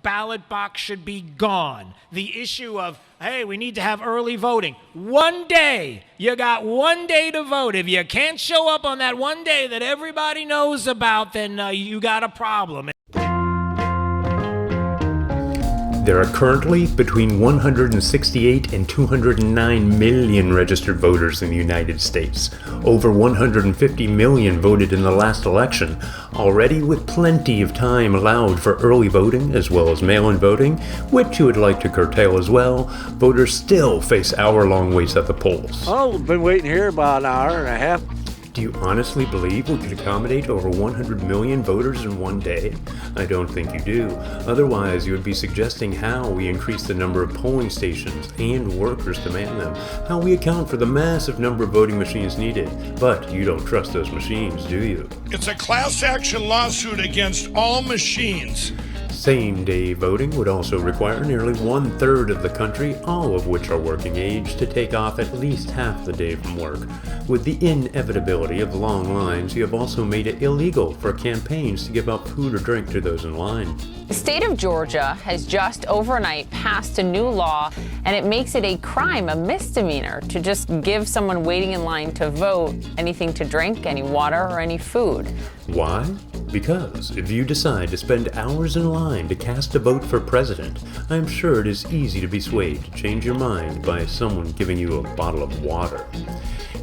ballot box should be gone. The issue of, hey, we need to have early voting. One day. You got one day to vote. If you can't show up on that one day that everybody knows about, then you got a problem. There are currently between 168 and 209 million registered voters in the United States. Over 150 million voted in the last election, already with plenty of time allowed for early voting as well as mail-in voting, which you would like to curtail as well. Voters still face hour-long waits at the polls. Oh, we've been waiting here about an hour and a half. Do you honestly believe we could accommodate over 100 million voters in one day? I don't think you do. Otherwise, you would be suggesting how we increase the number of polling stations and workers to man them, how we account for the massive number of voting machines needed. But you don't trust those machines, do you? It's a class action lawsuit against all machines. Same-day voting would also require nearly 1/3 of the country, all of which are working age, to take off at least half the day from work. With the inevitability of long lines, you have also made it illegal for campaigns to give out food or drink to those in line. The state of Georgia has just overnight passed a new law, and it makes it a crime, a misdemeanor, to just give someone waiting in line to vote anything to drink, any water, or any food. Why? Because if you decide to spend hours in line to cast a vote for president, I'm sure it is easy to be swayed to change your mind by someone giving you a bottle of water.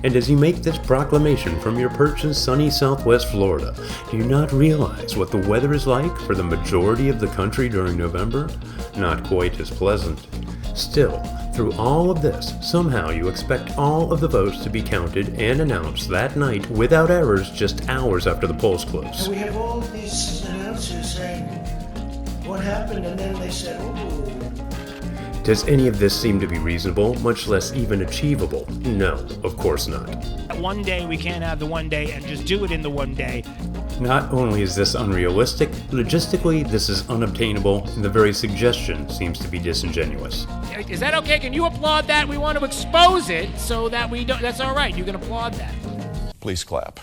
And as you make this proclamation from your perch in sunny southwest Florida, do you not realize what the weather is like for the majority of the country during November? Not quite as pleasant. Still, through all of this, somehow you expect all of the votes to be counted and announced that night without errors just hours after the polls close. And we have all of these announcers saying, what happened? And then they said, oh. Does any of this seem to be reasonable, much less even achievable? No, of course not. One day, we can't have the one day and just do it in the one day. Not only is this unrealistic, logistically this is unobtainable, and the very suggestion seems to be disingenuous. Is that okay? Can you applaud that? We want to expose it so that we don't. That's all right. You can applaud that. Please clap.